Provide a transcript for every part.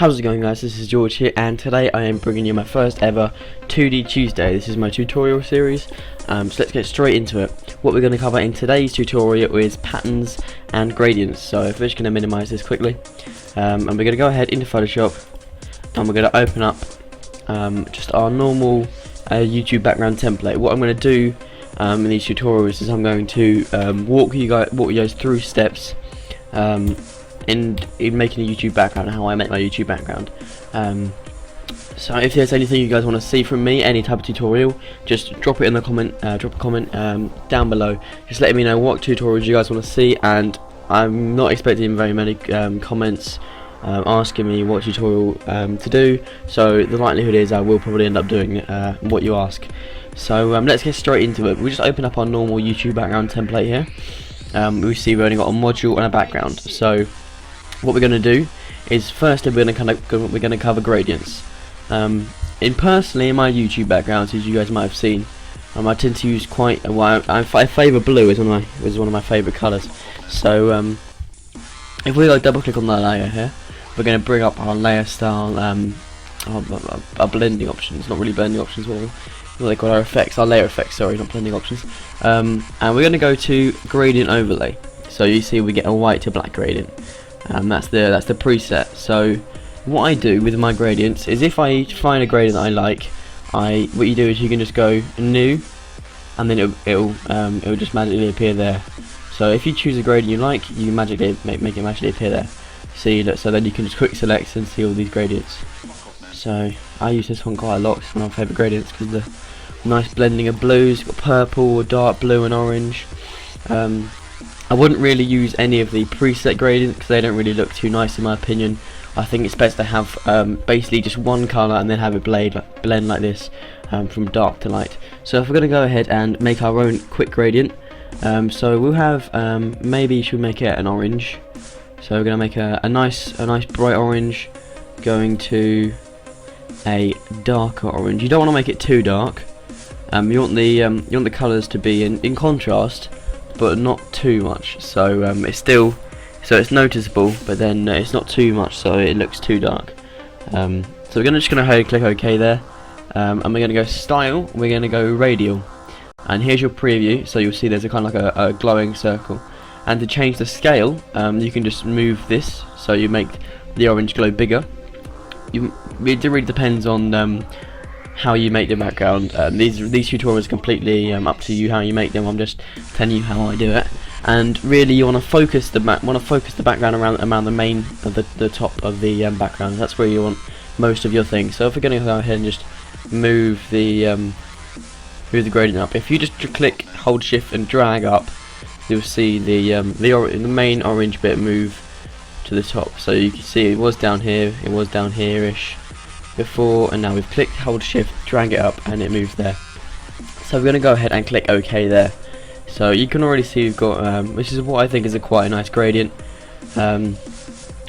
How's it going, guys? This is George here, and today I am bringing you my first ever 2D Tuesday. This is my tutorial series, so let's get straight into it. What we're going to cover in today's tutorial is patterns and gradients. So we're just going to minimize this quickly, and we're going to go ahead into Photoshop, and we're going to open up just our normal YouTube background template. What I'm going to do in these tutorials is I'm going to walk you guys through steps in making a YouTube background and how I make my YouTube background. So if there's anything you guys want to see from me, any type of tutorial, just drop it in the comment. Drop a comment down below, just letting me know what tutorials you guys want to see. And I'm not expecting very many comments asking me what tutorial to do, so the likelihood is I will probably end up doing what you ask. So let's get straight into it. We just open up our normal YouTube background template here. We see we've only got a module and a background. So what we're going to do is firstly we're going to cover gradients. Personally, in my YouTube backgrounds, as you guys might have seen, I tend to use quite a while. I favour blue as one of my favourite colours. So if we double click on that layer here, we're going to bring up our layer style, our blending options. Not really blending options, what they call our effects, our layer effects. Sorry, not blending options. And we're going to go to gradient overlay. So you see we get a white to black gradient. That's the preset. So what I do with my gradients is if I find a gradient that I like, what you do is you can just go new, and then it'll just magically appear there. So if you choose a gradient you like, you magically make it magically appear there. See that? So then you can just quick select and see all these gradients. So I use this one quite a lot. It's one of my favourite gradients because the nice blending of blues. Got purple, dark blue, and orange. I wouldn't really use any of the preset gradients because they don't really look too nice in my opinion. I think it's best to have basically just one colour and then have it blend like this from dark to light. So if we're going to go ahead and make our own quick gradient, so we'll have maybe should we make it an orange. So we're going to make a nice bright orange, going to a darker orange. You don't want to make it too dark. You want the colours to be in contrast, but not too much. So it's noticeable, but then it's not too much, so it looks too dark. So we're just gonna click OK there, and we're gonna go style. We're gonna go radial, and here's your preview. So you'll see there's a kind of like a glowing circle. And to change the scale, you can just move this, so you make the orange glow bigger. It really depends on how you make the background. These tutorials are completely up to you how you make them. I'm just telling you how I do it. And really, you want to focus the background around the main of the top of the background. That's where you want most of your things. So if we're going to go ahead and just move the gradient up, if you just click, hold Shift, and drag up, you'll see the main orange bit move to the top. So you can see it was down here, it was down here-ish before, and now we've clicked, hold Shift, drag it up, and it moves there. So we're going to go ahead and click OK there. So you can already see we've got, which is what I think is quite a nice gradient.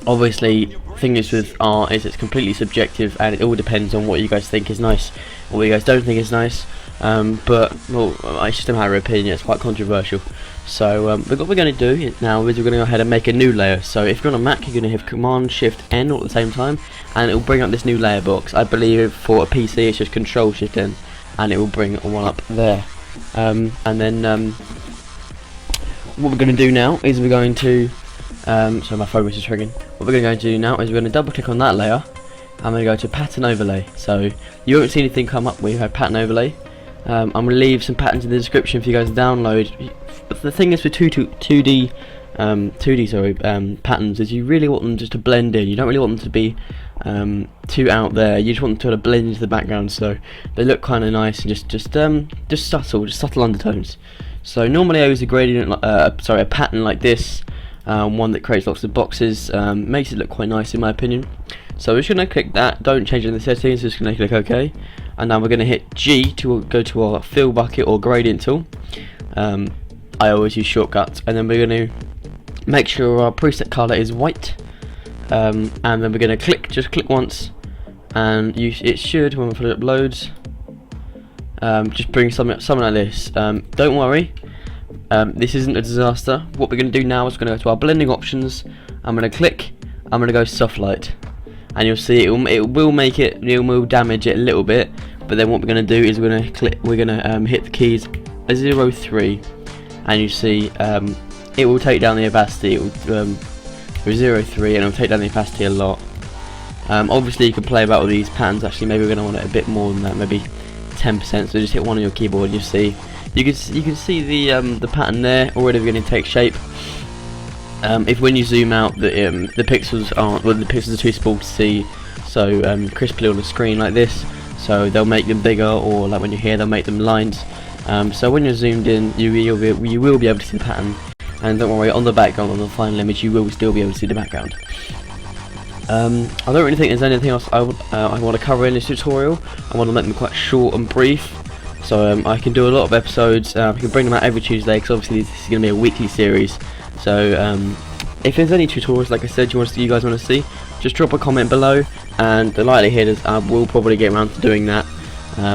Obviously, the thing is with art is it's completely subjective, and it all depends on what you guys think is nice, or what you guys don't think is nice. But well, it's just a matter of opinion. It's quite controversial. So what we're going to do now is we're going to go ahead and make a new layer. So if you're on a Mac, you're going to hit Command Shift N all at the same time, and it will bring up this new layer box. I believe for a PC it's just Control Shift N, and it will bring one up there. And then what we're going to do now is we're going to so my phone was just ringing. What we're going to do now is we're going to double click on that layer. I'm going to go to pattern overlay. So you won't see anything come up where you have pattern overlay. I'm going to leave some patterns in the description for you guys to download. But the thing is with 2D patterns is you really want them just to blend in. You don't really want them to be too out there. You just want them to blend into the background, so they look kind of nice and just subtle undertones. So normally I use a gradient, a pattern like this, one that creates lots of boxes, makes it look quite nice in my opinion. So we're just going to click that. Don't change any of the settings. Just going to click OK, and now we're going to hit G to go to our fill bucket or gradient tool. I always use shortcuts, and then we're going to make sure our preset color is white, and then we're going to just click once, and it should, when it uploads, just bring something like this. Don't worry, this isn't a disaster. What we're going to do now is we're going to go to our blending options. I'm going to go soft light, and you'll see it will damage it a little bit. But then what we're going to do is we're going to hit the keys 0, 3, and you see it will take down the opacity. It will 0, 3, and it'll take down the opacity a lot. Obviously you can play about with these patterns. Actually, maybe we're going to want it a bit more than that, maybe 10%. So just hit one on your keyboard. You see, you can see the pattern there already beginning to take shape. If when you zoom out, the pixels aren't, well, the pixels are too small to see so crisply on the screen like this. So they'll make them bigger, or like when you're here, they'll make them lines. So when you're zoomed in, you will be able to see the pattern. And don't worry, on the background, on the final image, you will still be able to see the background. I don't really think there's anything else I want to cover in this tutorial. I want to make them quite short and brief, so I can do a lot of episodes. I can bring them out every Tuesday, because obviously this is going to be a weekly series. So if there's any tutorials, like I said, you guys want to see, just drop a comment below, and the likelihood is I will probably get around to doing that.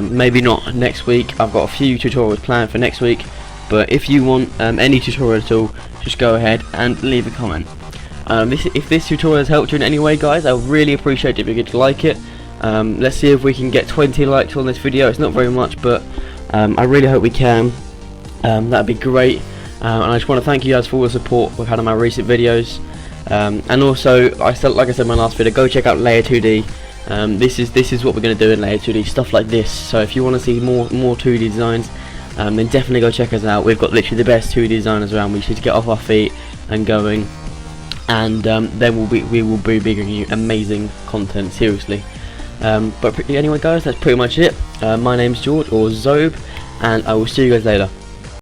Maybe not next week. I've got a few tutorials planned for next week, but if you want any tutorial at all, just go ahead and leave a comment. If this tutorial has helped you in any way, guys, I would really appreciate it if you could like it. Let's see if we can get 20 likes on this video. It's not very much, but I really hope we can. That'd be great. And I just want to thank you guys for all the support we've had on my recent videos. And also, like I said in my last video, go check out Layer 2D. This is what we're going to do in Layer 2D, stuff like this. So if you want to see more 2D designs, then definitely go check us out. We've got literally the best 2D designers around. We should get off our feet and going, and then we will be bringing you amazing content, seriously. But anyway, guys, that's pretty much it. My name's George, or Xobe, and I will see you guys later.